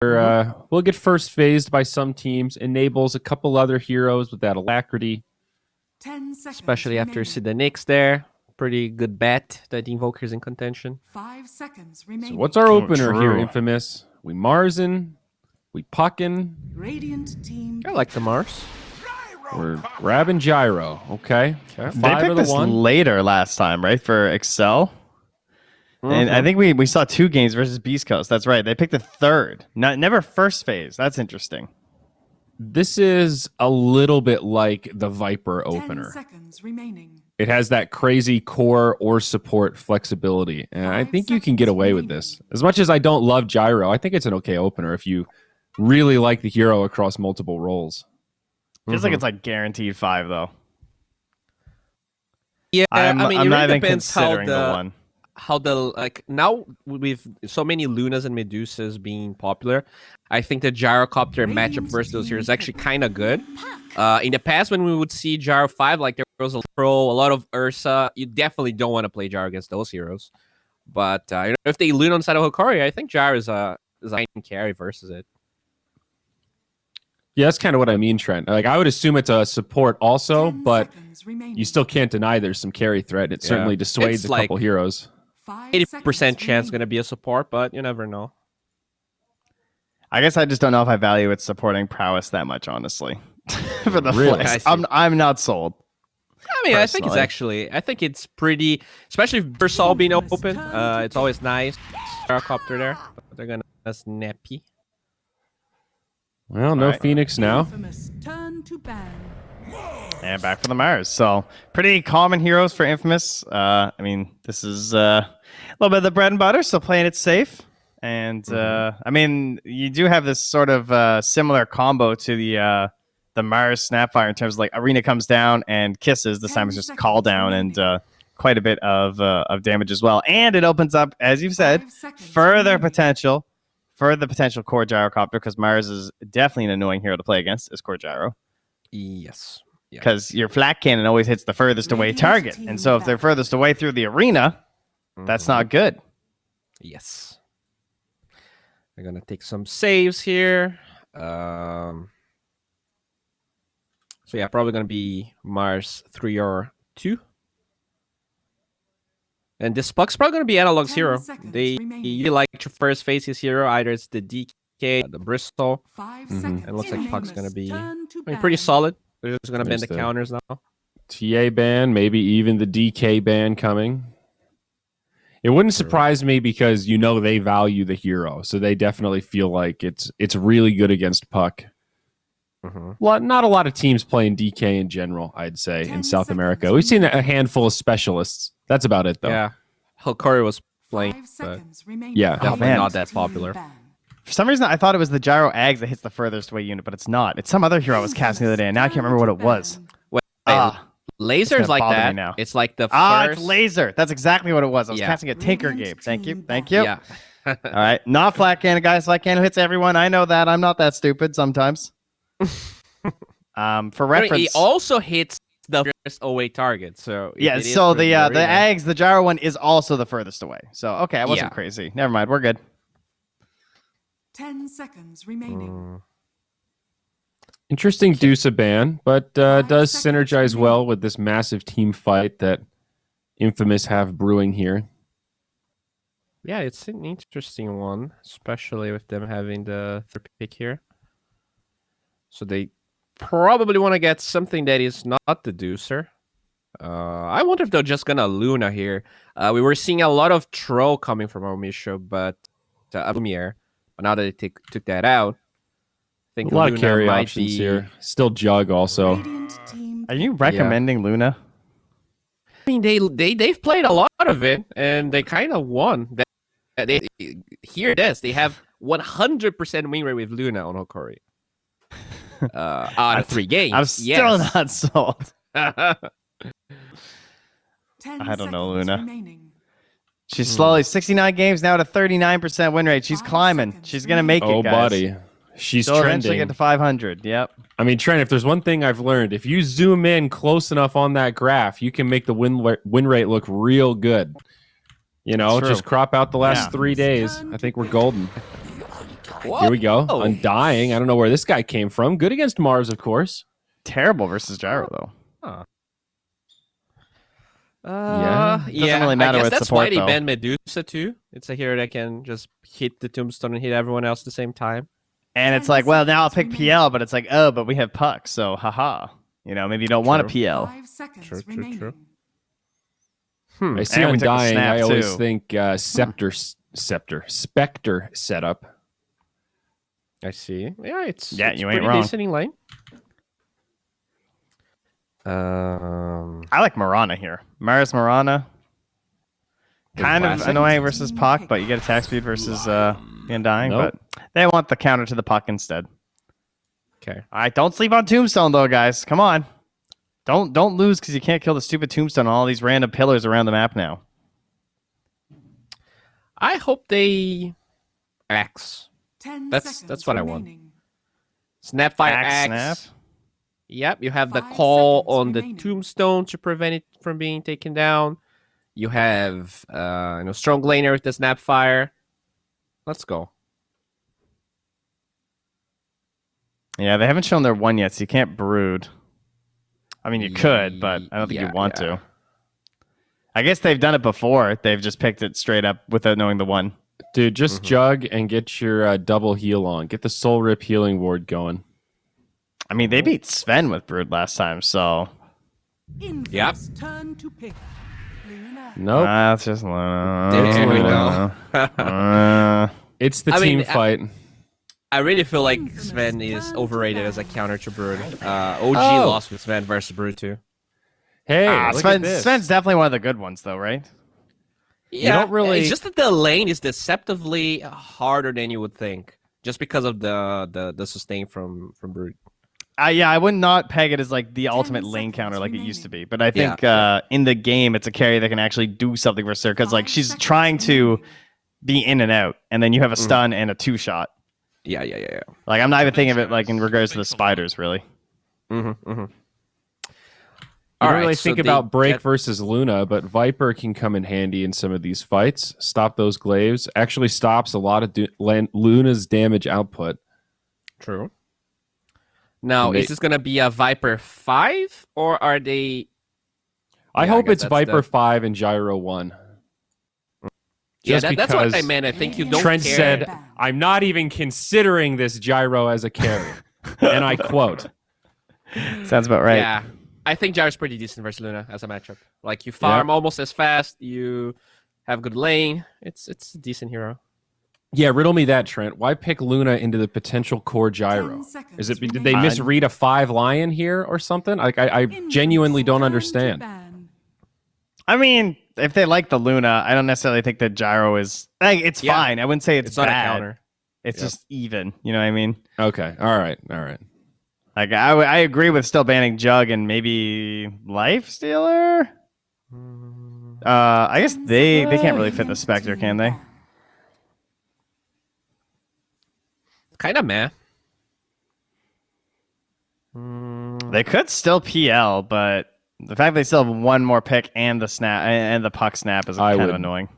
will get first phased by some teams, enables a couple other heroes with that alacrity. 10 seconds Especially after remaining. see the Knicks there. Pretty good bet that the Invoker's in contention. 5 seconds So remaining. what's our opener here, true. Infamous? We Marsin, we Puckin, Radiant team. I like the Mars. we're grabbing Gyro. Okay. They Five picked of the this one. later last time, right, for Excel? And I think we saw 2 games versus Beast Coast. That's right. They picked the third. Never first phase. That's interesting. This is a little bit like the Viper 10 opener. seconds remaining. It has that crazy core or support flexibility. And I 5 think you can get seconds away with remaining. this. As much as I don't love Gyro, I think it's an okay opener if you really like the hero across multiple roles. Feels like it's like guaranteed 5, though. Yeah, I'm I mean, it not really even depends considering the one. how the like now with so many Lunas and Medusas being popular, I think the Gyrocopter matchup versus those heroes is actually kind of good. In the past, when we would see Gyro 5, like there was a Pro, a lot of Ursa, you definitely don't want to play Gyro against those heroes. But if they Luna on side of Hokori, I think Gyro is a carry versus it. Yeah, that's kind of what I mean, Trent. Like, I would assume it's a support also, 10 but seconds remaining. you still can't deny there's some carry threat. It certainly dissuades It's a couple like- heroes. 5 80% seconds chance remaining. going to be a support, but you never know. I guess I just don't know if I value its supporting prowess that much, honestly. For the Really? flex. I see. I'm not sold. I mean, Personally. I think it's pretty, especially for all being open. It's always nice. Gyrocopter there, but they're gonna snappy. Well, no Alright. Phoenix now. Infamous turn to ban. And back for the Mars. So pretty common heroes for Infamous. I mean, this is a little bit of the bread and butter, so playing it safe. And I mean, you do have this sort of similar combo to the Mars Snapfire in terms of like Arena comes down and kisses. This time it's just call down and quite a bit of damage as well. And it opens up, as you've said, 5 seconds further remaining. potential for the potential core gyrocopter, because Mars is definitely an annoying hero to play against as core gyro. Yes. Yeah. Because your flat cannon always hits the furthest away Radiant target. team And so if they're back. furthest away through the arena, that's not good. Yes. They're gonna take some saves here. So yeah, probably gonna be Mars 3 or 2. And this Puck's probably gonna be Analog's 10 hero. seconds They remaining. really like to first face his hero. Either it's the DK, the Bristol. 5 Mhm. seconds. And it looks like Puck's gonna be, Turn to I mean, pretty ban. solid. They're just gonna bend There's the the- counters now. TA ban, maybe even the DK ban coming. It wouldn't surprise me because they value the hero, so they definitely feel like it's really good against Puck. Not a lot of teams playing DK in general, I'd say, 10 in South seconds America. We've seen a remaining. handful of specialists. That's about it, though. Yeah, Hokori was playing, 5 but seconds remaining. Yeah. definitely man. not that Team popular. ban. For some reason, I thought it was the gyro Ags that hits the furthest away unit, but it's not. It's some other hero I was casting the other day, and now I can't remember what it was. Wait, gonna lasers like bother me that. now. It's like the It's first. laser. That's exactly what it was. I was Yeah. casting a Tinker Radiant Game. Thank you. team Thank back. you. Yeah. All right. Not flat cannon, guys. Flat cannon hits everyone. I know that. I'm not that stupid sometimes. For But reference. it also hits the first away target. So if Yeah, it is so for the arena- Ags, the gyro one is also the furthest away. So okay, I wasn't Yeah. crazy. Never mind, we're good. 10 seconds remaining. Mm, Interesting Dusa ban, but 5 does seconds synergize remaining. well with this massive team fight that Infamous have brewing here. yeah, it's an interesting one, especially with them having the third pick here. So they probably want to get something that is not the Deucer. I wonder if they're just gonna Luna here. We were seeing a lot of Troll coming from Omisho, but Lumiere. But now that they took that out, I think A lot of Luna carry might options be... here. Still Jug also. Radiant team Are you recommending Luna? I mean, they've played a lot of it, and they kind of won. They hear this. They have 100% win rate with Luna on Hokori. Out of 3 games. I'm still yes. not sold. 10 I don't know, seconds Luna. remaining. She's slowly 69 games now at a 39% win rate. She's 5 climbing. seconds She's gonna make Oh, it, guys. buddy. She's She'll eventually trending. get to 500. Yep. I mean, Trent, if there's one thing I've learned, if you zoom in close enough on that graph, you can make the win rate look real good. That's true. Just crop out the last Yeah. 3 days. I think we're golden. Here we go. Undying. I don't know where this guy came from. Good against Mars, of course. Terrible versus Gyro, though. Huh. Yeah. Doesn't really matter I guess with that's support, why they though. banned Medusa too. It's a hero that can just hit the tombstone and hit everyone else at the same time. And it's like, well, now I'll pick PL, but it's like, oh, but we have Puck, so haha. You know, maybe you don't want a PL. 5 seconds True. remaining. Hmm. I see And we took a Undying. snap, I always too. think Spectre setup. I see. Yeah, it's Yeah, it's you ain't pretty wrong. decent in lane. I like Marana here. Mars Marana. Kind of classic. annoying versus Puck, but you get attack speed versus the Undying. Nope. But they want the counter to the Puck instead. Okay. All right, don't sleep on Tombstone though, guys. Come on, don't lose because you can't kill the stupid Tombstone on all these random pillars around the map now. I hope they axe. 10 That's seconds what I want. remaining. Snapfire Axe, axe. snap. Yep, you have the 5 call seconds on the remaining. tombstone to prevent it from being taken down. You have strong laner with the Snapfire. Let's go. Yeah, they haven't shown their one yet, so you can't brood. I mean, you could, but I don't think you want to. I guess they've done it before. They've just picked it straight up without knowing the one. Dude, just jug and get your double heal on. Get the Soul Rip healing ward going. I mean, they beat Sven with brood last time, so Infamous turn to pick. Luna. Nope. that's just Luna. There we go. It's the I team mean, fight. I really feel like Infamous Sven is turn to overrated ban. as a counter to Brood. OG Oh. lost with Sven versus Brood too. Hey, look at this. Sven's definitely one of the good ones, though, right? Yeah, don't really- It's just that the lane is deceptively harder than you would think, just because of the sustain from Brood. Yeah, I would not peg it as like the ultimate lane seconds counter like it used to remaining. be. But I think in the game, it's a carry that can actually do something for her because like 5 she's seconds trying to remaining. be in and out, and then you have a stun and a 2-shot. Yeah. Like I'm not even thinking of it like in regards to the spiders, really. Mm-hmm. You don't really think about Break versus Luna, but Viper can come in handy in some of these fights. Stop those glaives. Actually stops a lot of Luna's damage output. True. Now, And is this gonna be a Viper 5 or are they? I Yeah, hope guess it's that's Viper the- 5 and Gyro 1. Yeah, Just that's what I because meant. I think you don't Trent care. said, I'm not even considering this Gyro as a carry. And I quote. Sounds about right. Yeah, I think Gyro's pretty decent versus Luna as a matchup. Like you farm almost as fast, you have good lane. It's a decent hero. Yeah, riddle me that, Trent. Why pick Luna into the potential core Gyro? 10 seconds Is it did they remaining. misread a 5 lion here or something? Like I Infamous genuinely don't turn to understand. ban. I mean, if they like the Luna, I don't necessarily think that Gyro is like it's Yeah. fine. I wouldn't say it's, It's not a bad. counter. It's Yep. just even. You know what I mean? Okay. All right. Like I agree with still banning Jug and maybe Life Stealer. I guess 10 they seconds can't really fit the remaining. Spectre, can they? Kind of meh. They could still PL, but the fact they still have one more pick and the snap and the puck snap is I kind of would- annoying.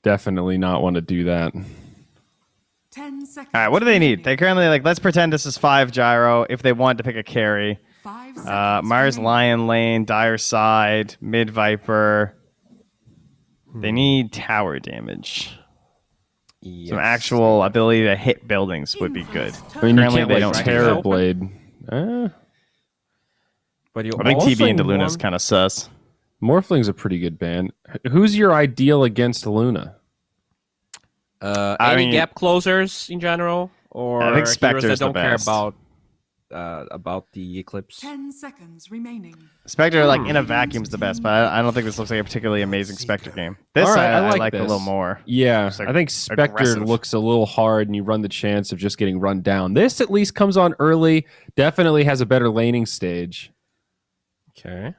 Definitely not want to do that. 10 seconds. All right, what do they need? remaining. They currently let's pretend this is 5 Gyro if they want to pick a carry. 5 seconds Mars remaining. Lion Lane, Dire Side, Mid Viper. They need tower damage. Some actual ability to hit buildings would be good. Infamous I mean, you Currently, can't they like don't have Terror it. Blade. But you I think also TB into Luna's want- kind of sus. Morphling's a pretty good band. Who's your ideal against Luna? I any mean- gap closers in general, or I think heroes Spectre's that the don't care best. about the Eclipse. 10 seconds remaining. Spectre, like in a vacuum, is the best, but I don't think this looks like a particularly amazing Spectre game. This All right, I I like, like a this. little more. Yeah, It's, like, I think Spectre aggressive. looks a little hard, and you run the chance of just getting run down. This at least comes on early. Definitely has a better laning stage. Okay.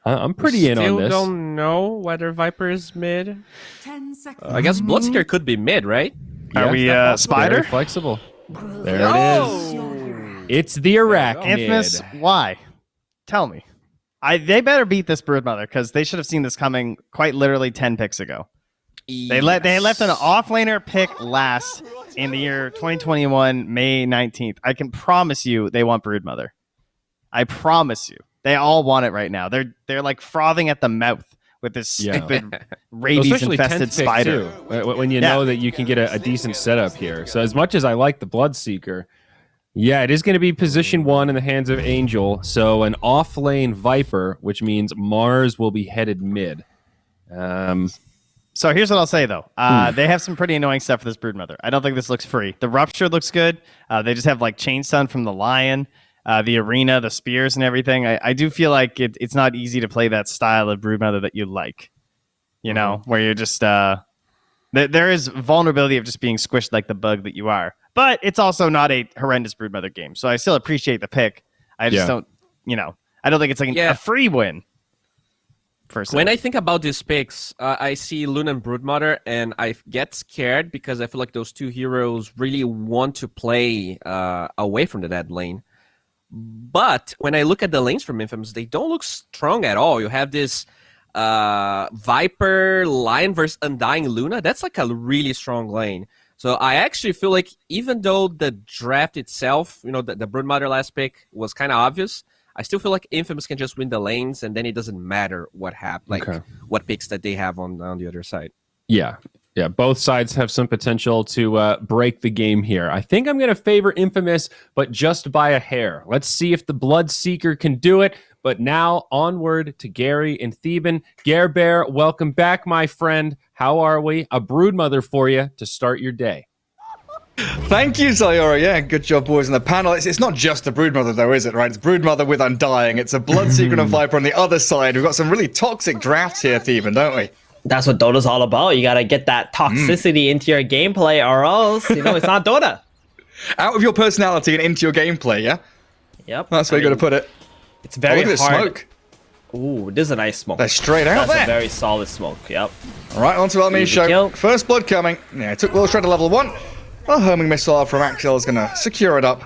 I'm pretty in on Still this. don't know whether Viper is mid. 10 seconds. I guess Bloodseeker could be mid, right? Are Yeah, we Very Spider? flexible. There Oh! it is. It's the Arachnid. Infamous? Why? Tell me. They better beat this Broodmother because they should have seen this coming quite literally 10 picks ago. They left an offlaner pick last in the year 2021, May 19th. I can promise you they want Broodmother. I promise you. They all want it right now. They're like frothing at the mouth with this stupid rabies-infested spider. Too, when you know that you can get a decent setup here. So as much as I like the Bloodseeker, yeah, it is going to be position 1 in the hands of Angel. So an off-lane Viper, which means Mars will be headed mid. So here's what I'll say, though. They have some pretty annoying stuff for this Broodmother. I don't think this looks free. The Rupture looks good. They just have like Chain Stun from the Lion, the Arena, the Spears, and everything. I do feel like it's not easy to play that style of Broodmother that you like. You know, where you're just... there is vulnerability of just being squished like the bug that you are. But it's also not a horrendous Broodmother game. So I still appreciate the pick. I just don't, I don't think it's like a free win. When I think about these picks, I see Luna and Broodmother, and I get scared because I feel like those two heroes really want to play away from the dead lane. But when I look at the lanes from Infamous, they don't look strong at all. You have this Viper, Lion versus Undying Luna. That's like a really strong lane. So I actually feel like even though the draft itself, the Broodmother last pick was kind of obvious, I still feel like Infamous can just win the lanes, and then it doesn't matter what happens, what picks that they have on the other side. Yeah. Both sides have some potential to break the game here. I think I'm going to favor Infamous, but just by a hair. Let's see if the Bloodseeker can do it. But now onward to Gary and Theban. Gare Bear, welcome back, my friend. How are we? A Broodmother for you to start your day. Thank you, Sayora. Yeah, good job, boys in the panel. It's not just a Broodmother, though, is it, right? It's Broodmother with Undying. It's a Bloodseeker and a Viper on the other side. We've got some really toxic drafts here, Theban, don't we? That's what Dota's all about. You gotta get that toxicity into your gameplay, or else, it's not Dota. Out of your personality and into your gameplay, yeah? Yep. That's where you gotta put it. It's very look at hard. This smoke. Ooh, this is a nice smoke. They're straight out That's there. a very solid smoke, yep. All right, on to El Misho. First blood coming. Yeah, it took Will Shred to level 1. A homing missile from Axel is going to secure it up.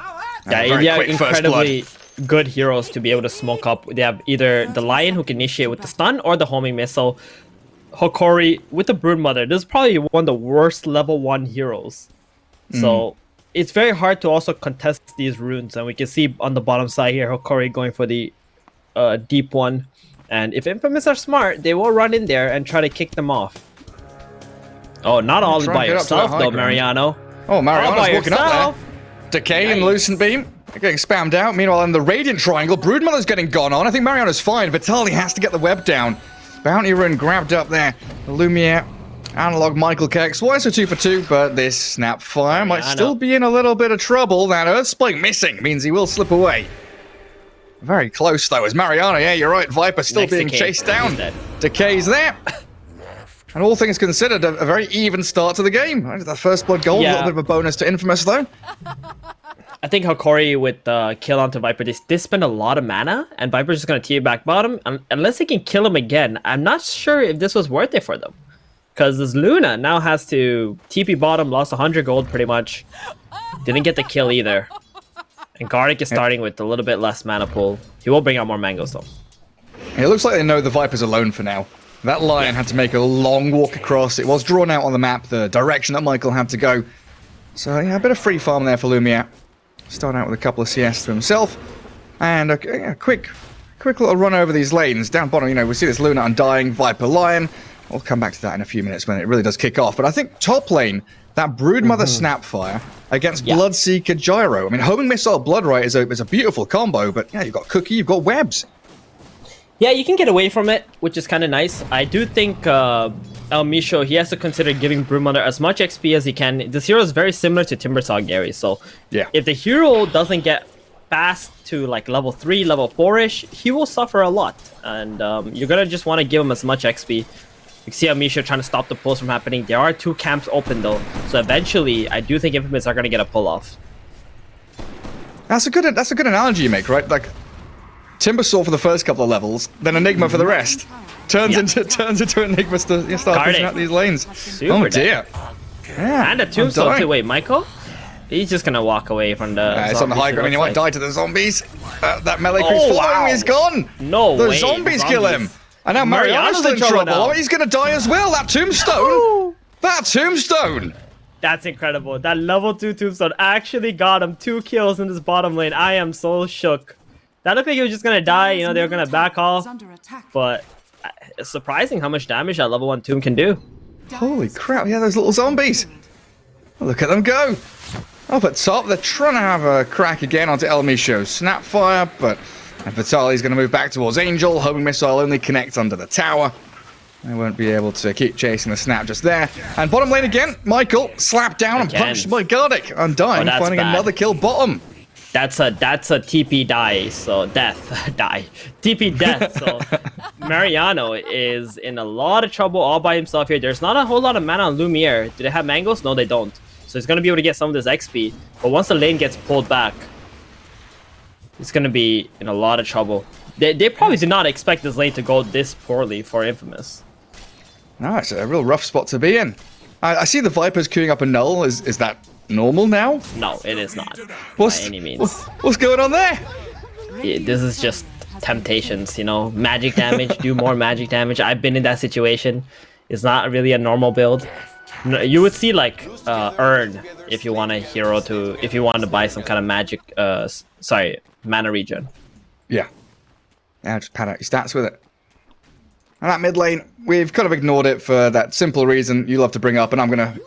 Yeah, India are incredibly good heroes to be able to smoke up. They have either the Lion who can initiate with the stun or the homing missile. Hokori with the Broodmother. This is probably one of the worst level 1 heroes. So it's very hard to also contest these runes. And we can see on the bottom side here, Hokori going for the deep one. And if Infamous are smart, they will run in there and try to kick them off. Oh, not all by yourself though, Mariano. Oh, Mariano's walking up there. Decay and Lucent Beam are getting spammed out. Meanwhile, in the Radiant Triangle, Broodmother's getting gone on. I think Mariano's fine. Vitaly has to get the web down. Bounty Rune grabbed up there. Lumiere, Analog, Michael Kex. Why so 2 for 2? But this Snapfire might still be in a little bit of trouble. That Earthspike missing means he will slip away. Very close, though, as Mariano. Yeah, you're right. Viper still being chased down. Decay's there. And all things considered, a very even start to the game. The first blood gold, a little bit of a bonus to Infamous, though. I think Hokori with kill onto Viper, they spend a lot of mana, and Viper's just going to TP back bottom. Unless they can kill him again, I'm not sure if this was worth it for them. Because this Luna now has to TP bottom, lost 100 gold pretty much. Didn't get the kill either. And Garlic is starting with a little bit less mana pool. He will bring out more mangoes, though. It looks like they know the Viper's alone for now. That Lion had to make a long walk across. It was drawn out on the map, the direction that Michael had to go. So, yeah, a bit of free farm there for Lumiere. Start out with a couple of CS to himself. And a quick little run over these lanes. Down bottom, we see this Luna Undying, Viper Lion. We'll come back to that in a few minutes when it really does kick off. But I think top lane, that Broodmother Snapfire against Bloodseeker Gyro. I mean, Homing Missile Bloodright is a beautiful combo, but yeah, you've got Cookie, you've got Webs. Yeah, you can get away from it, which is kind of nice. I do think El Misho, he has to consider giving Broodmother as much XP as he can. This hero is very similar to Timbersaw Gary, so if the hero doesn't get fast to like level 3, level 4-ish, he will suffer a lot. And you're going to just want to give him as much XP. You can see El Misho trying to stop the pulls from happening. There are 2 camps open though, so eventually I do think Infamous are going to get a pull-off. That's a good analogy you make, right? Like, Timbersaw for the first couple of levels, then Enigma for the rest. Turns into Enigma to start pushing out these lanes. Super dear. Yeah, and a tombstone too. Wait, Michael? He's just gonna walk away from the. It's on the high ground. I mean, he might die to the zombies. That melee creep's following is gone. No the way. zombies kill him. And now Mariano's in trouble. Oh, he's gonna die as well. That tombstone. That tombstone! That's incredible. That level 2 tombstone actually got him 2 kills in this bottom lane. I am so shook. That looked like he was just gonna die. You know, they were gonna back off. But it's surprising how much damage that level 1 tomb can do. Holy crap, yeah, those little zombies. Look at them go. Up at top, they're trying to have a crack again onto El Misho's Snapfire, but Vitali's going to move back towards Angel. Homing missile only connects under the tower. They won't be able to keep chasing the snap just there. And bottom lane again, Michael slapped down and punched by Gardic. Undying, finding another kill bottom. That's a TP die, so death die. TP death, so Mariano is in a lot of trouble all by himself here. There's not a whole lot of mana on Lumiere. Do they have mangoes? No, they don't. So he's gonna be able to get some of this XP. But once the lane gets pulled back, he's gonna be in a lot of trouble. They probably did not expect this lane to go this poorly for Infamous. No, it's a real rough spot to be in. I see the Vipers queuing up a null. Is that normal now? No, it is not. By any means. What's going on there? Yeah, this is just temptations, you know. Magic damage, do more magic damage. I've been in that situation. It's not really a normal build. You would see like earn if you want a hero to, if you want to buy some kind of magic, mana regen. Yeah. Now just pad out your stats with it. And that mid lane, we've kind of ignored it for that simple reason you love to bring up, and I'm going to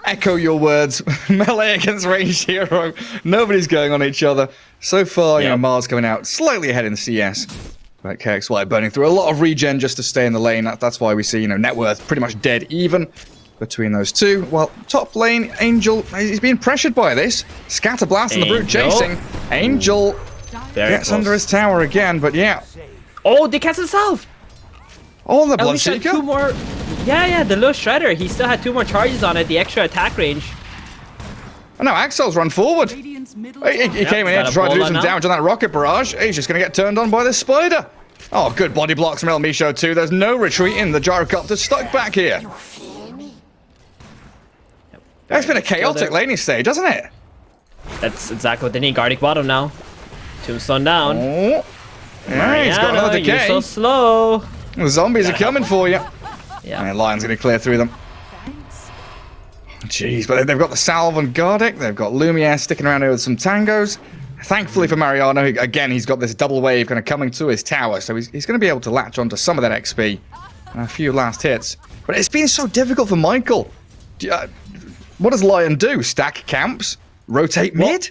echo your words. Melee against ranged hero. Nobody's going on each other. So far, you know, Mars coming out slightly ahead in the CS. But KXY burning through a lot of regen just to stay in the lane. That's why we see, you know, net worth pretty much dead even between those two. Well, top lane, Angel, he's being pressured by this. Scatter blast and the brute chasing. Angel gets under his tower again, but yeah. Oh, they cast himself! Oh, the At least had Bloodseeker? 2 more. Yeah, the little shredder. He still had 2 more charges on it. The extra attack range. Oh no, Axel's run forward. He came in here to try to do some damage on that rocket barrage. He's just going to get turned on by this spider. Oh, good body blocks from El Misho too. There's no retreating. The gyrocopter's stuck back here. It's been a chaotic laning stage, hasn't it? That's exactly what they need. Gardic bottom now. Tombstone down. Oh. Yeah, he's got another decay. You're so slow. The zombies are coming for you. Yeah. And Lion's going to clear through them. Jeez, but they've got the Salve and Gardic. They've got Lumiere sticking around here with some tangos. Thankfully for Mariano, again, he's got this double wave kind of coming to his tower, so he's going to be able to latch onto some of that XP and a few last hits. But it's been so difficult for Michael. What does Lion do? Stack camps? Rotate mid?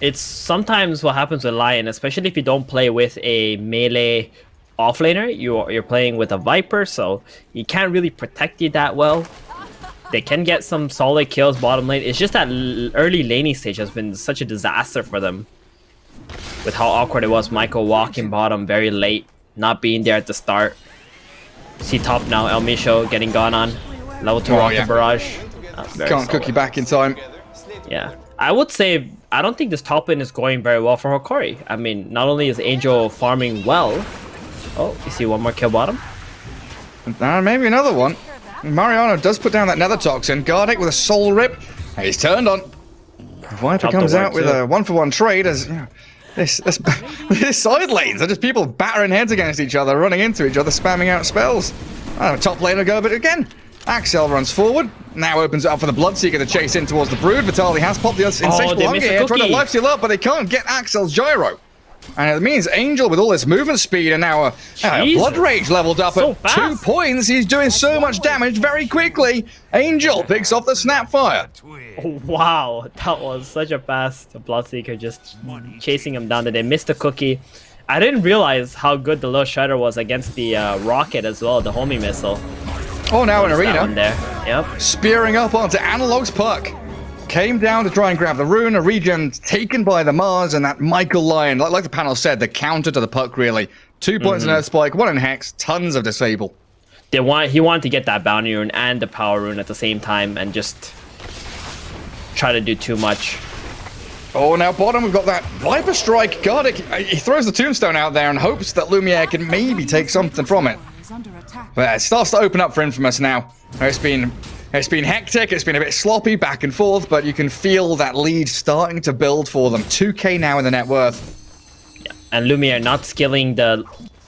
It's sometimes what happens with Lion, especially if you don't play with a melee offlaner. You're playing with a Viper, so he can't really protect you that well. They can get some solid kills bottom lane. It's just that early laning stage has been such a disaster for them. With how awkward it was, Michael walking bottom very late, not being there at the start. See top now, El Misho getting gone on. Level 2 rocket barrage. Can't cook you back in time. Yeah. I would say, I don't think this top lane is going very well for Hokori. I mean, not only is Angel farming well. Oh, you see one more kill bottom? Maybe another one. Mariano does put down that nether toxin. Gardic with a soul rip. He's turned on. Viper comes out with a 1-for-1 trade as you know, this side lanes are just people battering heads against each other, running into each other, spamming out spells. Top laner go, but again, Axel runs forward. Now opens it up for the Bloodseeker to chase in towards the Brood. Vitali has popped the insatiable hunger here, trying to lifesteal up, but they can't get Axel's gyro. And it means Angel, with all this movement speed and now a Blood Rage leveled up at 2 points. He's doing so much damage very quickly. Angel picks off the Snapfire. Oh, wow, that was such a fast Bloodseeker just chasing him down. They missed the cookie. I didn't realize how good the little shredder was against the rocket as well, the homing missile. Oh, now an arena. There. Yep. Spearing up onto Analog's puck. Came down to try and grab the rune, a regen taken by the Mars, and that Michael Lion, like the panel said, the counter to the puck, really. 2 points in Earth Spike, 1 in Hex, tons of disable. He wanted to get that bounty rune and the power rune at the same time and just try to do too much. Oh, now bottom, we've got that Viper Strike. Gardic, he throws the tombstone out there and hopes that Lumiere can maybe take something from it. But it starts to open up for Infamous now. It's been hectic, it's been a bit sloppy back and forth, but you can feel that lead starting to build for them. 2k now in the net worth. Yeah. And Lumiere not skilling the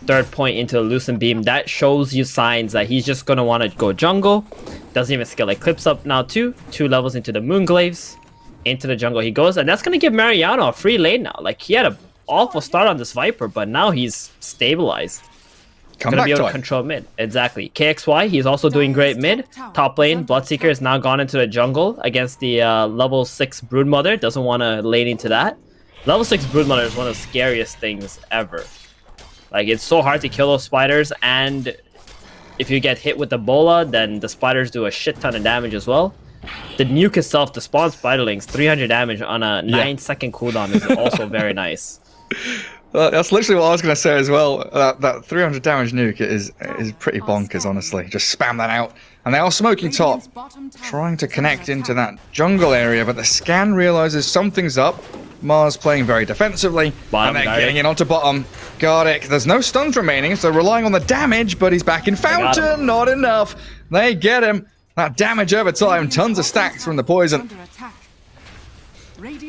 3rd point into a Lucent Beam, that shows you signs that he's just going to want to go jungle. Doesn't even skill. Like, clips up now two levels into the Moonglaves. Into the jungle he goes. And that's going to give Mariano a free lane now. Like, he had an awful start on this Viper, but now he's stabilized. Gonna be able to control mid. Exactly. KXY, he's also doing great mid. Top lane, Bloodseeker has now gone into the jungle against the level 6 Broodmother. Doesn't want to lane into that. Level 6 Broodmother is one of the scariest things ever. Like, it's so hard to kill those spiders, and if you get hit with the bola, then the spiders do a shit ton of damage as well. The nuke itself, the spawn spiderlings, 300 damage on a 9-second cooldown is also very nice. That's literally what I was going to say as well. That 300 damage nuke is pretty bonkers, honestly. Just spam that out. And they are smoking top, trying to connect into that jungle area, but the scan realizes something's up. Mars playing very defensively, and they're getting in onto bottom. Got it. There's no stuns remaining, so relying on the damage, but he's back in Fountain. Not enough. They get him. That damage over time. Tons of stacks from the poison.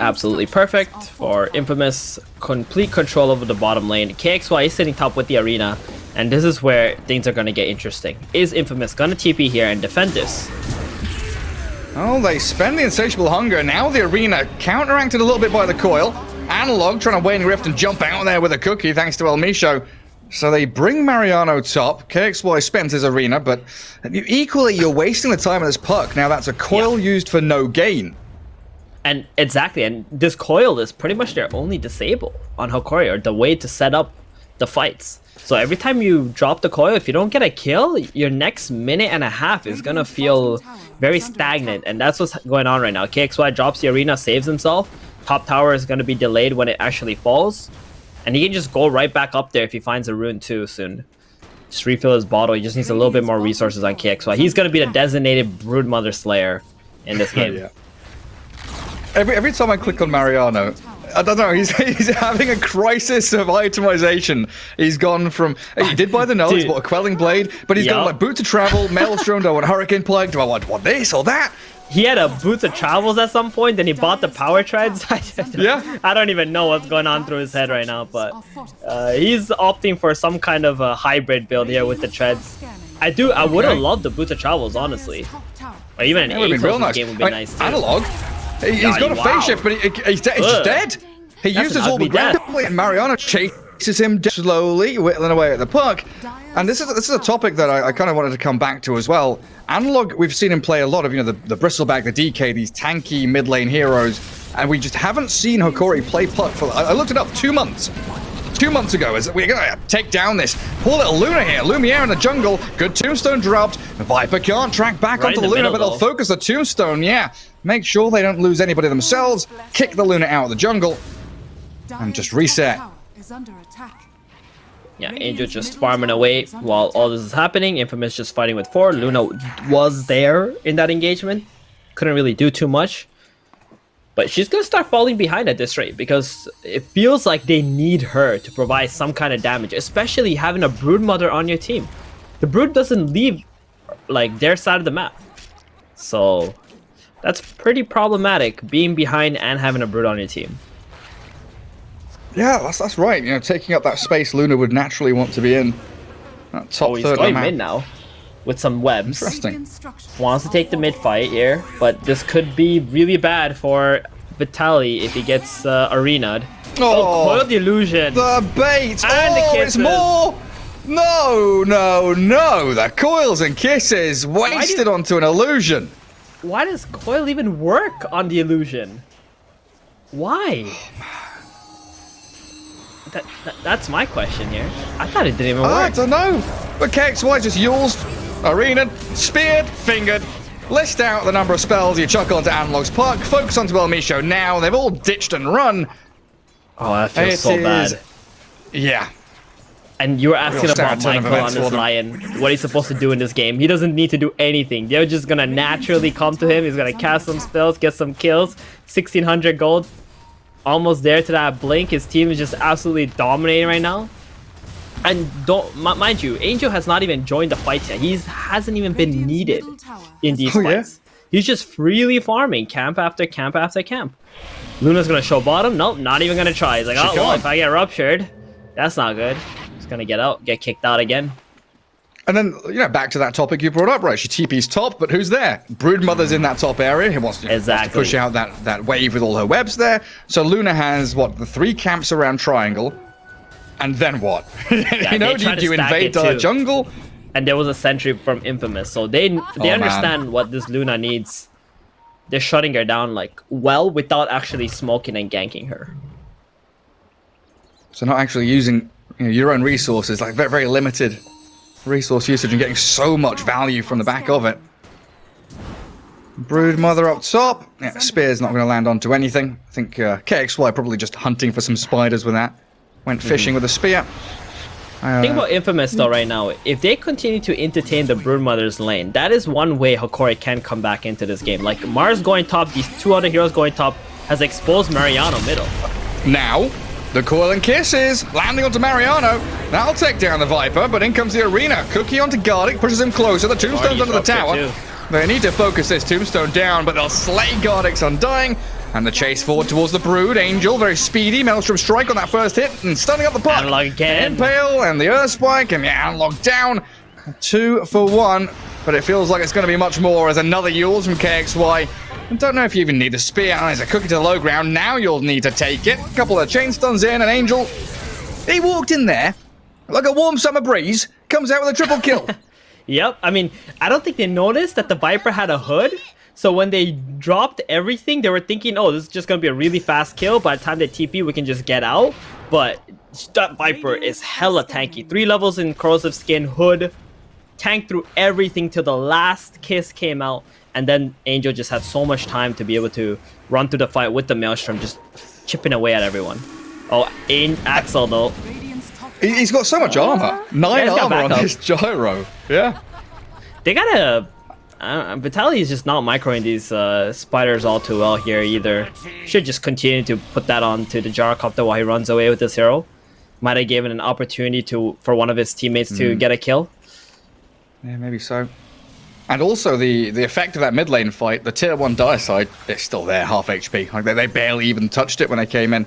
Absolutely perfect for Infamous. Complete control over the bottom lane. KXY is sitting top with the arena, and this is where things are going to get interesting. Is Infamous going to TP here and defend this? Oh, they spend the insatiable hunger. Now the arena counteracted a little bit by the coil. Analog trying to Wayne Rift and jump out there with a cookie thanks to El Misho. So they bring Mariano top. KXY spends his arena, but equally you're wasting the time of this puck. Now that's a coil used for no gain. And exactly, and this coil is pretty much their only disable on Hokori, or the way to set up the fights. So every time you drop the coil, if you don't get a kill, your next minute and a half is gonna feel very stagnant, and that's what's going on right now. KXY drops the arena, saves himself. Top tower is gonna be delayed when it actually falls, and he can just go right back up there if he finds a rune too soon. Just refill his bottle. He just needs a little bit more resources on KXY. He's gonna be the designated Broodmother Slayer in this game. Yeah. Every time I click on Mariano, I don't know, he's having a crisis of itemization. He's gone from, he did buy the null, he's bought a Quelling Blade, but he's gone like Boot to Travel, Maelstrom, do I want Hurricane Plague, do I want this or that? He had a Boots of Travels at some point, then he bought the Power Treads. I don't even know what's going on through his head right now, but he's opting for some kind of a hybrid build here with the Treads. I would have loved the Boots of Travels, honestly. Or even an A game would be nice too. Analog. He's got a phase shift, but he's just dead. He uses all the ground, and Mariano chases him slowly, whittling away at the puck. And this is a topic that I kind of wanted to come back to as well. Analog, we've seen him play a lot of, the Bristleback, the DK, these tanky mid lane heroes, and we just haven't seen Hokori play puck for. I looked it up 2 months. 2 months ago, as we're gonna take down this poor little Luna here. Lumiere in the jungle, good tombstone dropped. Viper can't track back onto the Luna, but they'll focus the tombstone, Make sure they don't lose anybody themselves, kick the Luna out of the jungle, and just reset. Yeah, Angel just farming away while all this is happening. Infamous just fighting with 4. Luna was there in that engagement. Couldn't really do too much. But she's going to start falling behind at this rate because it feels like they need her to provide some kind of damage, especially having a Broodmother on your team. The Brood doesn't leave like their side of the map. So that's pretty problematic, being behind and having a Brood on your team. Yeah, that's right. Taking up that space Luna would naturally want to be in. That top he's third going mid now with some webs. Interesting. Wants to take the mid fight here, but this could be really bad for Vitaly if he gets arena'd. Coil the illusion. The bait. And the kisses. It's more. No. The coils and kisses wasted onto an illusion. Why does coil even work on the illusion? Why? That's my question here. I thought it didn't even work. I don't know. But KXY just yawls, arena, speared, fingered. List out the number of spells you chuck onto Analog's puck. Focus onto El Misho now. They've all ditched and run. Oh, that feels so bad. Yeah. And you were asking about Michael on this Lion, what he's supposed to do in this game. He doesn't need to do anything. They're just gonna naturally come to him. He's gonna cast some spells, get some kills. 1,600 gold. Almost there to that blink. His team is just absolutely dominating right now. And mind you, Angel has not even joined the fights yet. He hasn't even been needed in these fights. He's just freely farming camp after camp after camp. Luna's gonna show bottom. Nope, not even gonna try. He's like, oh well, if I get ruptured, that's not good. He's gonna get kicked out again. And then, back to that topic you brought up, right? She TP's top, but who's there? Broodmother's in that top area. He wants to push out that wave with all her webs there. So Luna has, the 3 camps around Triangle. And then what? Yeah, do you invade the jungle? And there was a sentry from Infamous, so they understand what this Luna needs. They're shutting her down, without actually smoking and ganking her. So not actually using your own resources, very, very limited resource usage and getting so much value from the back of it. Broodmother up top. Yeah, Spear's not going to land onto anything. I think KXY probably just hunting for some spiders with that. Went fishing with a spear. Think about Infamous though right now. If they continue to entertain the Broodmother's lane, that is one way Hokori can come back into this game. Mars going top, these 2 other heroes going top has exposed Mariano middle. Now, the coil and kisses landing onto Mariano. That'll take down the Viper, but in comes the arena. Cookie onto Garlic, pushes him closer. The tombstone's under the tower. They need to focus this tombstone down, but they'll slay Garlic's Undying. And the chase forward towards the Brood. Angel, very speedy. Maelstrom Strike on that first hit and stunning up the puck. Analog again. Impale and the Earth Spike and the Analog down. 2 for 1, but it feels like it's going to be much more as another Yules from KXY. I don't know if you even need the spear. There's a Cookie to the low ground. Now you'll need to take it. A couple of chain stuns in, and Angel, he walked in there like a warm summer breeze, comes out with a triple kill. Yep, I don't think they noticed that the Viper had a hood. So when they dropped everything, they were thinking, oh, this is just going to be a really fast kill. By the time they TP, we can just get out. But that Viper is hella tanky. 3 levels in corrosive skin, hood, tanked through everything till the last kiss came out. And then Angel just had so much time to be able to run through the fight with the Maelstrom, just chipping away at everyone. Oh, Axel though. He's got so much armor. 9 armor on this gyro. Yeah. They gotta... Vitaly is just not microing these spiders all too well here either. Should just continue to put that onto the gyrocopter while he runs away with this hero. Might have given an opportunity for one of his teammates to get a kill. Yeah, maybe so. And also the effect of that mid lane fight, the tier 1 dire side, it's still there, half HP. They barely even touched it when they came in.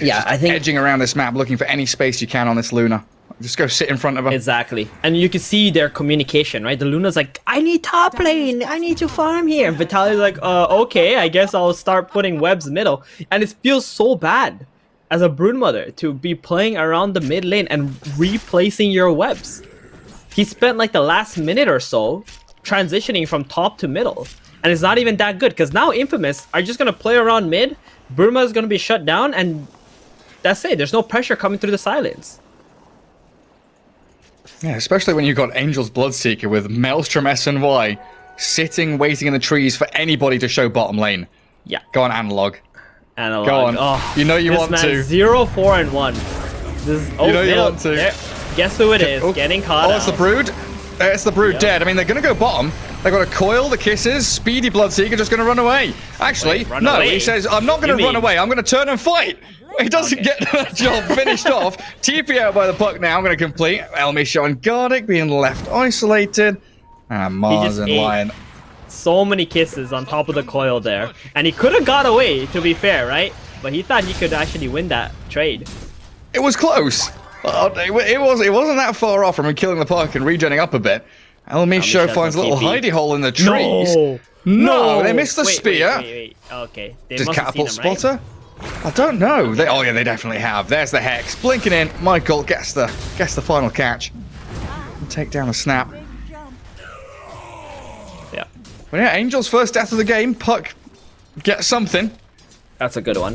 Yeah, I think edging around this map, looking for any space you can on this Luna. Just go sit in front of her. Exactly. And you can see their communication, right? The Luna's like, I need top lane. I need to farm here. And Vitaly's like, okay, I guess I'll start putting webs middle. And it feels so bad as a Broodmother to be playing around the mid lane and replacing your webs. He spent the last minute or so transitioning from top to middle. And it's not even that good because now Infamous are just going to play around mid. Broodmother's going to be shut down and that's it. There's no pressure coming through the silence. Yeah, especially when you've got Angel's Bloodseeker with Maelstrom SNY sitting, waiting in the trees for anybody to show bottom lane. Yeah. Go on, Analog. Analog. Go on. Oh, you know you want to. 0-4-1. This, you know you want to. There, guess who it is? Getting caught out. It's the Brood. It's the Brood dead. I mean, they're going to go bottom. They've got a coil, the kisses, speedy Bloodseeker just going to run away. Actually, no, away? He says, I'm not going to run away. I'm going to turn and fight. He doesn't get the job finished off. TP out by the puck now. I'm going to complete. Elmi showing Gardic being left isolated. And Mars and Lion. So many kisses on top of the coil there. And he could have got away, to be fair, right? But he thought he could actually win that trade. It was close. It wasn't that far off from him killing the puck and regenning up a bit. Elmi Show finds a little hidey hole in the trees. No, they missed the spear. Wait. Okay. They Does must Catapult have seen him, right? spotter? I don't know. Oh yeah, they definitely have. There's the Hex. Blinking in. Michael gets the final catch. Take down the snap. Yeah. Well, yeah, Angel's first death of the game. Puck gets something. That's a good one.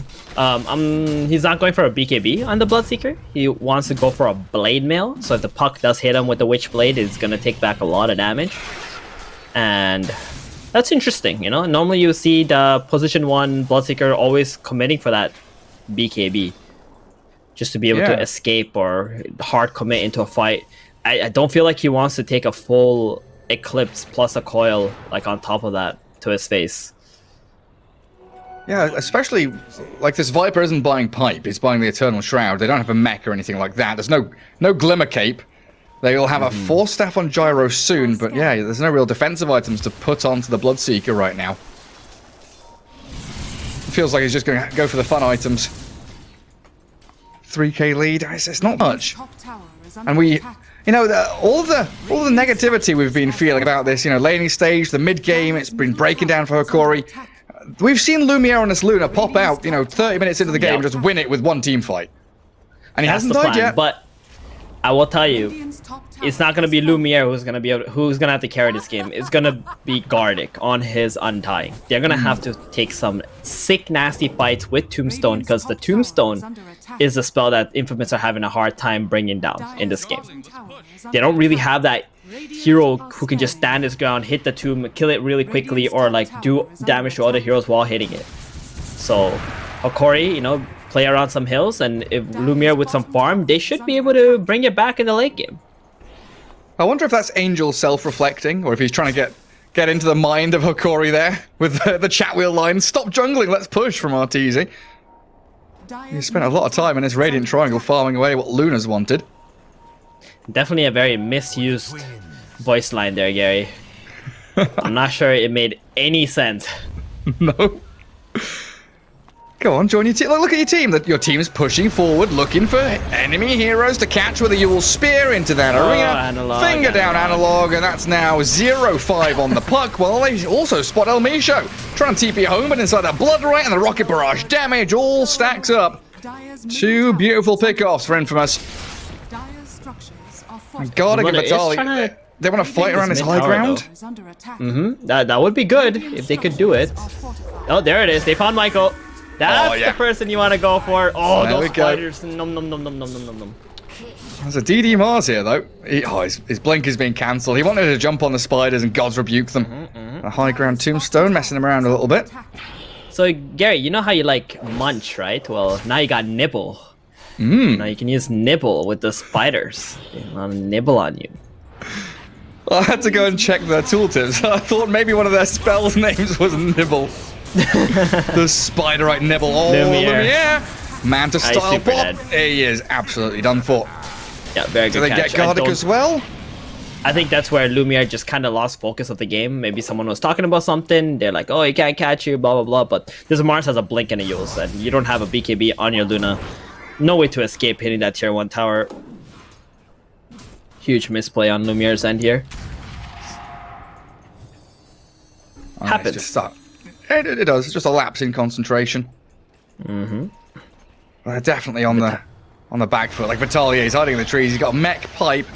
He's not going for a BKB on the Bloodseeker. He wants to go for a Blade Mail. So if the puck does hit him with the Witch Blade, it's going to take back a lot of damage. And that's interesting, you know? Normally you see the position 1 Bloodseeker always committing for that BKB. Just to be able to escape or hard commit into a fight. I don't feel like he wants to take a full Eclipse plus a coil on top of that to his face. Yeah, especially, this Viper isn't buying Pipe, he's buying the Eternal Shroud. They don't have a mech or anything like that. There's no Glimmer Cape. They'll have a Force Staff on Gyro soon, but yeah, there's no real defensive items to put onto the Bloodseeker right now. It feels like he's just going to go for the fun items. 3k lead, it's not much. And all the negativity we've been feeling about this, laning stage, the mid game, it's been breaking down for Hokori. We've seen Lumiere on this Luna pop out, 30 minutes into the game and just win it with one team fight. And he That's hasn't the died plan, yet. but I will tell you, it's not gonna be Lumiere who's gonna have to carry this game. It's gonna be Gardic on his Undying. They're gonna have to take some sick, nasty fights with Tombstone because the Tombstone is a spell that Infamous are having a hard time bringing down in this game. They don't really have that hero who can just stand his ground, hit the tomb, kill it really quickly, or like do damage to other heroes while hitting it. So Hokori, play around some hills, and if Lumiere with some farm, they should be able to bring it back in the late game. I wonder if that's Angel self-reflecting, or if he's trying to get into the mind of Hokori there with the chat wheel line. Stop jungling, let's push from Arteezy. He spent a lot of time in this Radiant Triangle farming away what Luna's wanted. Definitely a very misused voice line there, Gary. I'm not sure it made any sense. No. Go on, join your team. Look at your team. Your team is pushing forward, looking for enemy heroes to catch with a Yule Spear into that arena. Analog, Finger down Analog, and that's now 0-5 on the puck. Well, they also spot El Misho. Trying to TP home, but inside that Blood Right and the Rocket Barrage damage all stacks up. Two beautiful pickoffs for Infamous. Gardic and Vitali, they want to fight around this high ground? That would be good if they could do it. Oh, there it is. They found Michael. That's the person you want to go for. Oh, those spiders. Nom nom nom nom nom nom nom nom. There's a DD Mars here, though. His blink is being cancelled. He wanted to jump on the spiders and gods rebuke them. A high ground Tombstone, messing him around a little bit. So, Gary, you know how you like munch, right? Well, now you got nibble. Now you can use nibble with the spiders. They want to nibble on you. I had to go and check their tooltips. I thought maybe one of their spells names was Nibble. The Spiderite Nibble. Oh, Lumiere. Manta style pop. dead. He is absolutely done for. Yeah, very good Do they catch. get Gardic as well? I think that's where Lumiere just kind of lost focus of the game. Maybe someone was talking about something. They're like, oh, he can't catch you, blah, blah, blah. But this Mars has a blink and a Yules, and you don't have a BKB on your Luna. No way to escape hitting that tier 1 tower. Huge misplay on Lumiere's end here. Happens. Just start. It does. It's just a lapse in concentration. They're definitely on the back foot. Like Vitali, he's hiding in the trees. He's got a mech pipe.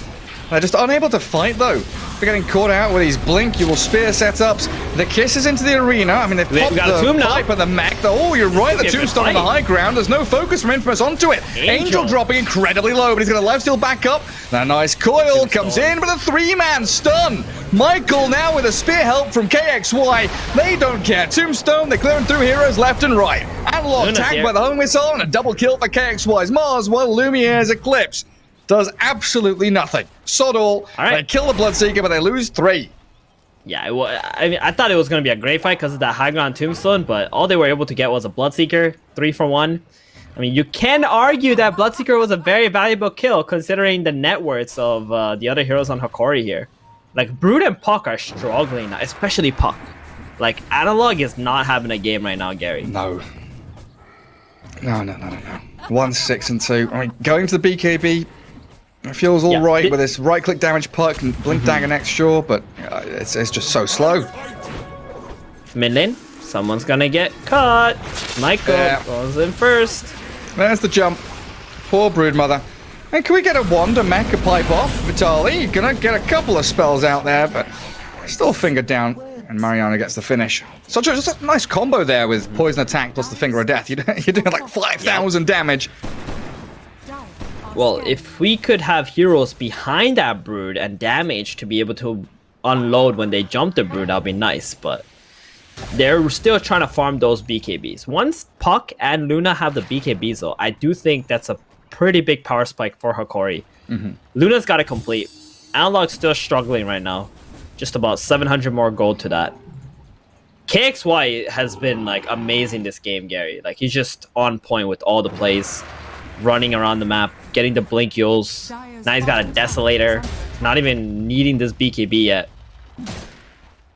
They're just unable to fight, though. They're getting caught out with these blink, you will spear setups. The kisses into the arena. I mean, they've popped the pipe and the mech. Oh, you're right. The Tombstone on the high ground. There's no focus from Infamous onto it. Angel dropping incredibly low, but he's going to lifesteal back up. That nice coil comes in with a 3-man stun. Michael now with a spear help from KXY. They don't care. Tombstone, they're clearing through heroes left and right. Analog tagged by the home missile and a double kill for KXY's Mars, while Lumiere's Eclipse does absolutely nothing. Sod all. They kill the Bloodseeker, but they lose 3. Yeah, I mean, I thought it was going to be a great fight because of that high ground Tombstone, but all they were able to get was a Bloodseeker, 3 for 1. I mean, you can argue that Bloodseeker was a very valuable kill considering the net worths of the other heroes on Hokori here. Like, Brood and Puck are struggling now, especially Puck. Like, Analog is not having a game right now, Gary. No. 1, 6, and 2. I mean, going to the BKB, it feels all right with this right-click damage Puck and blink dagger next, sure, but it's just so slow. Mid lane, someone's gonna get caught. Michael goes in first. There's the jump. Poor Broodmother. And can we get a wand, a mech, a pipe off? Vitali, you're gonna get a couple of spells out there, but still finger down. And Mariana gets the finish. Such a nice combo there with poison attack plus the finger of death. You're doing like 5,000 damage. Well, if we could have heroes behind that Brood and damage to be able to unload when they jump the Brood, that would be nice, but they're still trying to farm those BKBs. Once Puck and Luna have the BKBs, though, I do think that's a pretty big power spike for Hokori. Luna's got to complete. Analog's still struggling right now. Just about 700 more gold to that. KXY has been like amazing this game, Gary. Like, he's just on point with all the plays. Running around the map, getting the blink Yules. Now he's got a Desolator. Not even needing this BKB yet.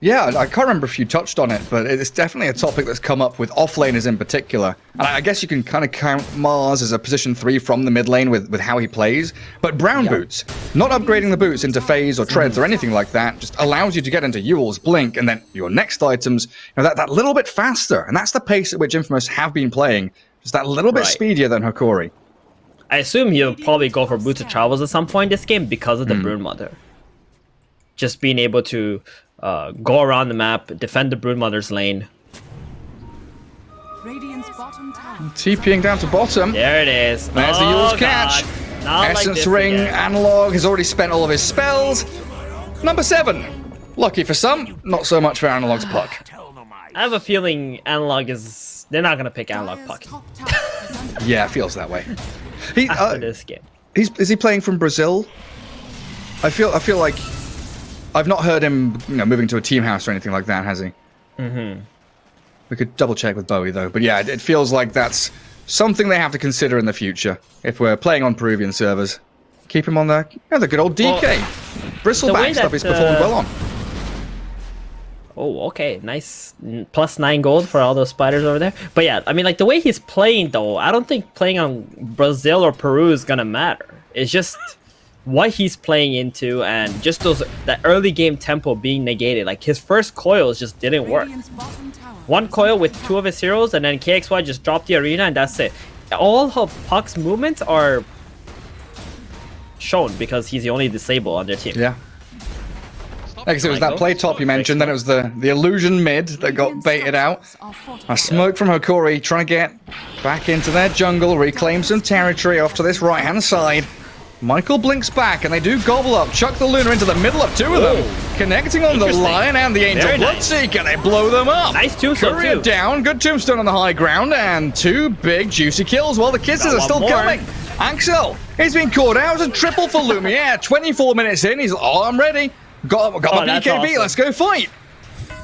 Yeah, I can't remember if you touched on it, but it's definitely a topic that's come up with offlaners in particular. And I guess you can kind of count Mars as a position 3 from the mid lane with how he plays. But brown boots, not upgrading the boots into phase or treads or anything like that, just allows you to get into Eul's Blink and then your next items, that little bit faster. And that's the pace at which Infamous have been playing. Just that little bit speedier than Hokori. I assume he'll probably go for Boots of Travels at some point this game because of the Broodmother. Just being able to go around the map, defend the Broodmother's lane. Radiant's bottom tower. TPing down to bottom. There it is. There's the Eul's catch. Essence Ring, Analog has already spent all of his spells. Number 7. Lucky for some, not so much for Analog's Puck. I have a feeling Analog is... They're not going to pick Analog Puck Yeah, it feels that way. after this game. Is he playing from Brazil? I feel like I've not heard him, moving to a team house or anything like that, has he? Mm-hmm. We could double check with Bowie though, but yeah, it feels like that's something they have to consider in the future if we're playing on Peruvian servers. Keep him on the good old DK. Well, Bristleback stuff he's performed well on. Oh, okay, nice. Plus 9 gold for all those spiders over there. But yeah, I mean, like the way he's playing though, I don't think playing on Brazil or Peru is gonna matter. It's just what he's playing into and just that early game tempo being negated. Like his first coils just didn't work. One coil with 2 of his heroes and then KXY just dropped the arena and that's it. All of Puck's movements are shown because he's the only disable on their team. Yeah. Like I said, it was that play top you mentioned, then it was the illusion mid that got baited out. A smoke from Hokori trying to get back into their jungle, reclaim some territory off to this right-hand side. Michael blinks back, and they do gobble up, chuck the Luna into the middle of 2 of them, connecting on the Lion and the Angel Bloodseeker. They blow them up. Nice tombstone Courier too. down, good tombstone on the high ground, and 2 big juicy kills while the kisses are still coming. Axel, he's been caught out. It's a triple for Lumiere. 24 minutes in, he's I'm ready. Got my BKB, awesome. Let's go fight.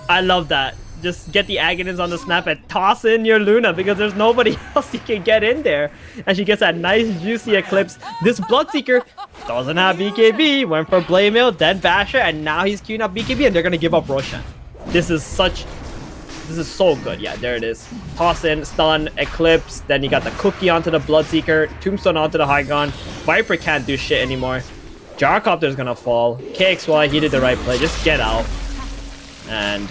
I love that. Just get the Aghanim's on the snap and toss in your Luna because there's nobody else you can get in there. And she gets that nice juicy Eclipse. This Bloodseeker doesn't have BKB. Went for Blameo, then Basher, and now he's queuing up BKB and they're going to give up Roshan. This is so good. Yeah, there it is. Toss in, stun, Eclipse. Then you got the cookie onto the Bloodseeker. Tombstone onto the High Ground. Viper can't do shit anymore. Gyrocopter's going to fall. KXY, he did the right play. Just get out. And...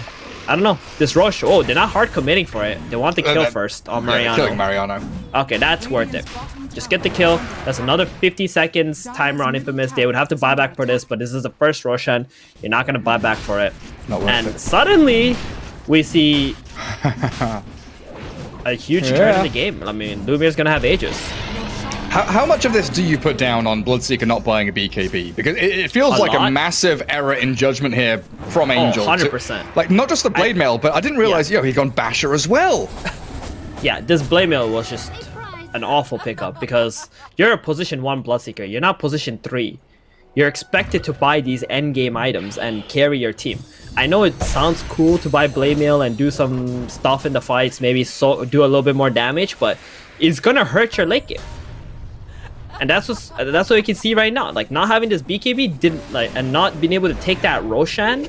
I don't know. This rush. Oh, they're not hard committing for it. They want the kill first on Mariano. Yeah, killing Mariano. Okay, that's worth it. Just get the kill. That's another 50 seconds timer on Infamous. They would have to buy back for this, but this is the first Roshan. You're not going to buy back for it. Not worth and it. Suddenly, we see a huge turn in the game. I mean, Lumier's going to have Aegis. How much of this do you put down on Bloodseeker not buying a BKB? Because it feels like a massive error in judgment here from Angel. 100%. Like, not just the Blade Mail, but I didn't realize, he'd gone Basher as well. Yeah, this Blameo was just an awful pickup because you're a position 1 Bloodseeker. You're not position 3. You're expected to buy these endgame items and carry your team. I know it sounds cool to buy Blameo and do some stuff in the fights, maybe do a little bit more damage, but it's gonna hurt your late game. And that's what you can see right now. Like not having this BKB and not being able to take that Roshan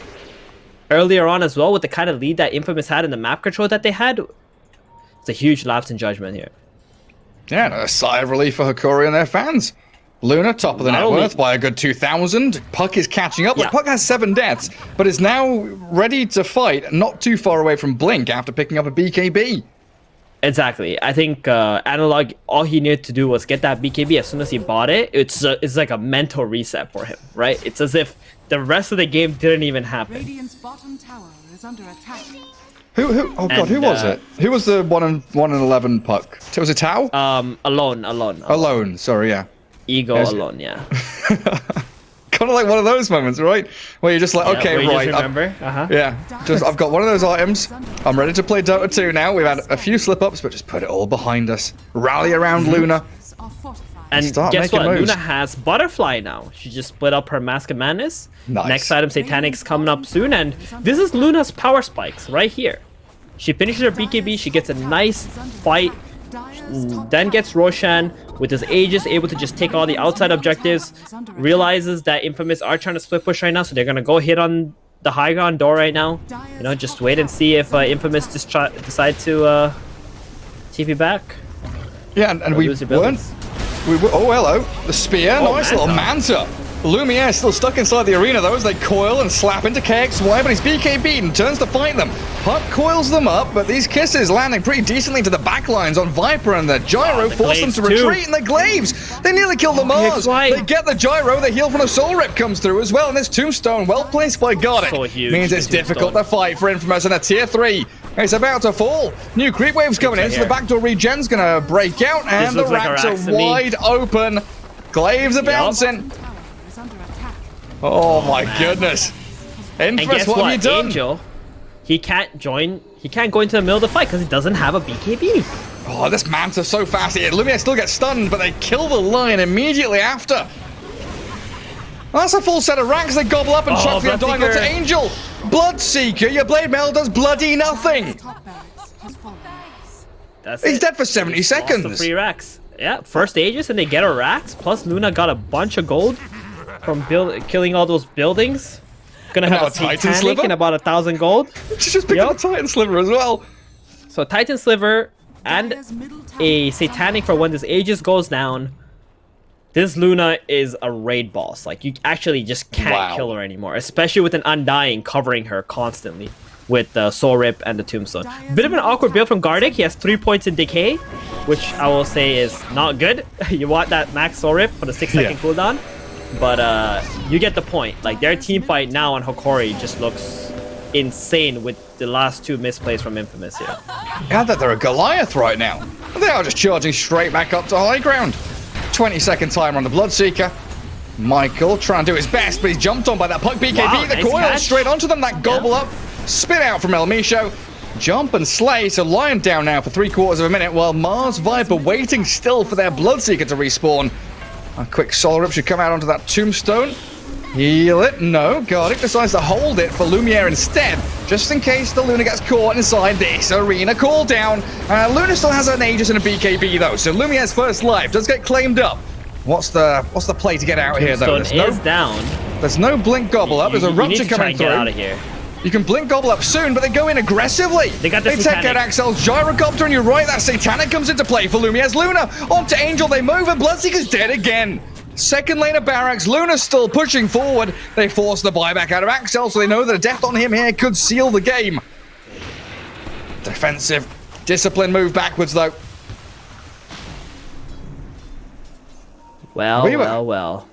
earlier on as well with the kind of lead that Infamous had in the map control that they had. It's a huge lapse in judgment here. Yeah, and a sigh of relief for Hokori and their fans. Luna, top of the net worth by a good 2,000. Puck is catching up. Like, Puck has 7 deaths, but is now ready to fight, not too far away from Blink after picking up a BKB. Exactly. I think Analog, all he needed to do was get that BKB. As soon as he bought it, it's like a mental reset for him, right? It's as if the rest of the game didn't even happen. Radiant's bottom tower is under attack. Who? Oh god, who was it? Who was the 1 and 11 Puck? Was it Tau? Alone. Sorry, yeah. Ego alone, yeah. Kind of like one of those moments, right? Where you're just like, okay, right. Just remember? Yeah, I've got one of those items. I'm ready to play Dota 2 now. We've had a few slip-ups, but just put it all behind us. Rally around Luna. And Start guess making what? moves. Luna has Butterfly now. She just split up her Mask of Madness. Nice. Next item, Satanic's coming up soon. And this is Luna's power spikes right here. She finishes her BKB. She gets a nice fight. Then gets Roshan with his Aegis, able to just take all the outside objectives. Realizes that Infamous are trying to split push right now, so they're gonna go hit on the high ground door right now. You know, just wait and see if Infamous decide to TP back. Yeah, and we lose your weren't. Oh, hello. The spear. Oh, nice little manta. Lumiere still stuck inside the arena, though, as they coil and slap into KXY, but he's BKB'd and turns to fight them. Puck coils them up, but these kisses landing pretty decently to the backlines on Viper, and the gyro forced them to retreat, and the glaives, they nearly kill the Mars. They get the gyro, the heal from the Soul Rip comes through as well, and this tombstone, well placed by Gardic, So huge, means it's difficult to fight for Infamous in a tier 3. It's about to fall. New creep waves coming in, so the backdoor regen's gonna break out, and the racks are wide open. Glaives are bouncing. Oh my goodness. And Infamous, guess what have you done? Angel, he can't go into the middle of the fight because he doesn't have a BKB. Oh, this Manta's so fast. Lumiere still gets stunned, but they kill the Lion immediately after. Well, that's a full set of racks. They gobble up and chuck the Undying onto Angel. Bloodseeker, your Blade Mail does bloody nothing. He's dead for 70 seconds. The free racks. Yeah, first Aegis and they get a racks. Plus Luna got a bunch of gold from killing all those buildings. Gonna have a Titan Sliver and about 1,000 gold. She's just picking up a Titan Sliver as well. So Titan Sliver and a Satanic for when this Aegis goes down. This Luna is a raid boss. Like, you actually just can't kill her anymore, especially with an Undying covering her constantly with the Soul Rip and the Tombstone. Bit of an awkward build from Gardic. He has 3 points in Decay, which I will say is not good. You want that max Soul Rip for the 6-second cooldown. But you get the point. Like, their team fight now on Hokori just looks insane with the last 2 misplays from Infamous here. Yeah, that they're a Goliath right now. They are just charging straight back up to high ground. 20-second timer on the Bloodseeker. Michael trying to do his best, but he's jumped on by that Puck BKB. Wow, the nice coil catch. straight onto them. That gobble up. Spit out from El Misho. Jump and slay. So Lion down now for 3/4 of a minute, while Mars Viper waiting still for their Bloodseeker to respawn. A quick Soul Rip should come out onto that Tombstone. Heal it. No. Gardic decides to hold it for Lumiere instead, just in case the Luna gets caught inside this arena cooldown. Luna still has an Aegis and a BKB though, so Lumiere's first life does get claimed up. What's the play to get out here though? There's no blink gobble up. There's a rupture coming through. Get out of here. You can blink gobble up soon, but they go in aggressively. They take out Axel's Gyrocopter, and you're right, that Satanic comes into play for Lumiere's Luna. Onto Angel, they move, and Bloodseeker's dead again. Second lane of Barracks, Luna's still pushing forward. They force the buyback out of Axel, so they know that a death on him here could seal the game. Defensive, discipline move backwards, though. Well.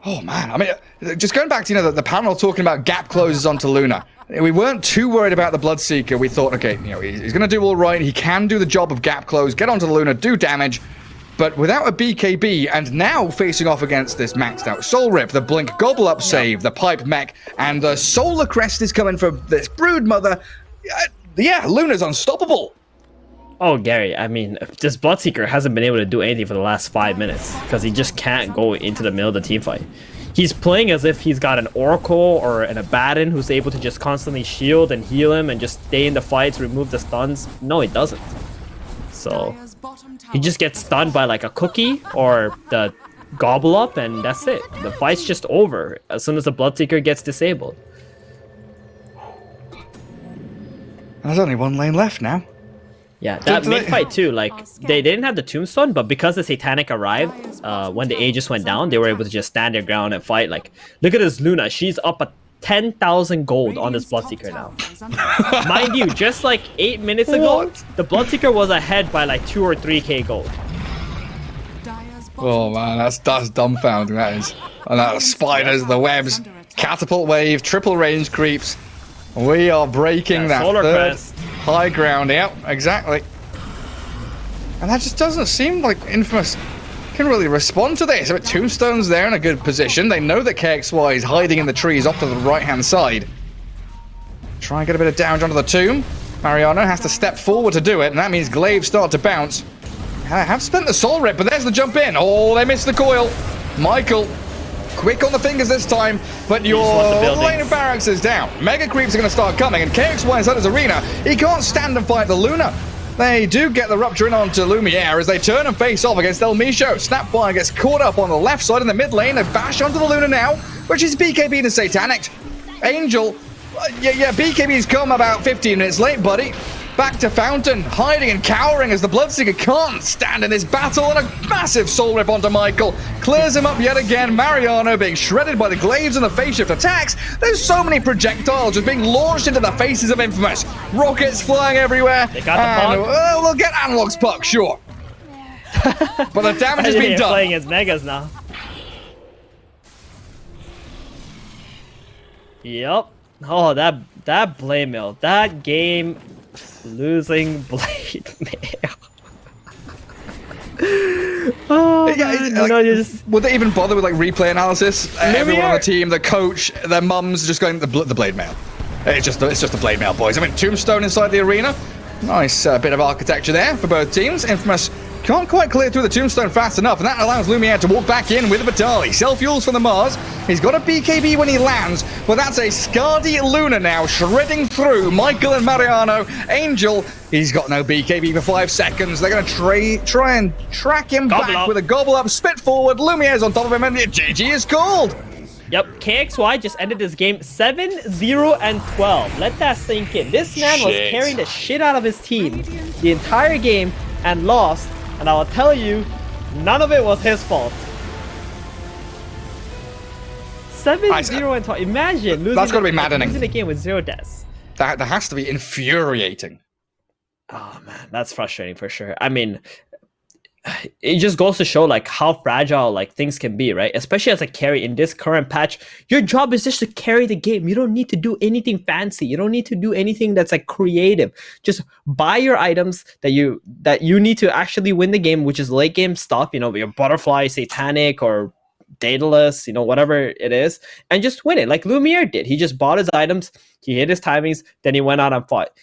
Oh, man. I mean, just going back to, the panel talking about gap closes onto Luna. We weren't too worried about the Bloodseeker. We thought, okay, he's going to do all right. He can do the job of gap close, get onto the Luna, do damage. But without a BKB, and now facing off against this maxed out Soul Rip, the Blink Gobble Up save, the Pipe Mech, and the Solar Crest is coming from this Broodmother. Yeah, Luna's unstoppable. Oh, Gary, I mean, this Bloodseeker hasn't been able to do anything for the last 5 minutes because he just can't go into the middle of the team fight. He's playing as if he's got an Oracle or an Abaddon who's able to just constantly shield and heal him and just stay in the fights, remove the stuns. No, he doesn't. So he just gets stunned by like a cookie or the Gobble Up, and that's it. The fight's just over as soon as the Bloodseeker gets disabled. There's only one lane left now. Yeah, that mid fight too, like they didn't have the Tombstone, but because the Satanic arrived, when the Aegis went down, they were able to just stand their ground and fight. Like, look at this Luna, she's up at 10,000 gold on this Bloodseeker now. Mind you, just like 8 minutes ago, the Bloodseeker was ahead by like 2 or 3k gold. Oh man, that's dumbfounding, that is. And that spiders, the webs, catapult wave, triple range creeps. We are breaking that Solar third Crest. high ground. Yep, exactly. And that just doesn't seem like Infamous can really respond to this. But Tombstone's there in a good position. They know that KXY is hiding in the trees off to the right-hand side. Try and get a bit of damage onto the tomb. Mariano has to step forward to do it, and that means glaives start to bounce. I have spent the Soul Rip, but there's the jump in. Oh, they missed the coil. Michael, quick on the fingers this time, but your lane of Barracks is down. Mega creeps are going to start coming, and KXY inside his arena, he can't stand and fight the Luna. They do get the rupture in onto Lumiere as they turn and face off against El Misho. Snapfire gets caught up on the left side in the mid lane. They bash onto the Luna now, which is BKB to Satanic. Angel, yeah, BKB's come about 15 minutes late, buddy. Back to Fountain, hiding and cowering as the Bloodseeker can't stand in this battle, and a massive soul rip onto Michael. Clears him up yet again. Mariano being shredded by the glaives and the phase shift attacks. There's so many projectiles just being launched into the faces of Infamous. Rockets flying everywhere. They got the and, we'll get Analog's puck, sure. But the damage has been done. Playing as Megas now. Yep. Oh, that blade mail. That game losing blade mail. Oh, yeah, man, like, would they even bother with like replay analysis? Everyone on the team, the coach, their mums, just going the blade mail. It's just the blade mail, boys. I mean, Tombstone inside the arena. Nice bit of architecture there for both teams. Infamous can't quite clear through the Tombstone fast enough, and that allows Lumiere to walk back in with the Vitali. Self-fuels from the Mars. He's got a BKB when he lands, but that's a Scardy Luna now shredding through Michael and Mariano. Angel, he's got no BKB for 5 seconds. They're going to try and track him back with a gobble up, spit forward. Lumiere's on top of him, and GG is called. Yep, KXY just ended this game 7-0-12. Let that sink in. This man was carrying the shit out of his team the entire game and lost. And I will tell you, none of it was his fault. 7-0-12. Imagine losing. That's got to be maddening. Losing a game with 0 deaths. That has to be infuriating. Oh man, that's frustrating for sure. I mean, it just goes to show like how fragile like things can be, right? Especially as a carry in this current patch, your job is just to carry the game. You don't need to do anything fancy. You don't need to do anything that's like creative. Just buy your items that you need to actually win the game, which is late game stuff, you know, your Butterfly, Satanic, or Daedalus, you know, whatever it is, and just win it like Lumiere did. He just bought his items, he hit his timings, then he went out and fought.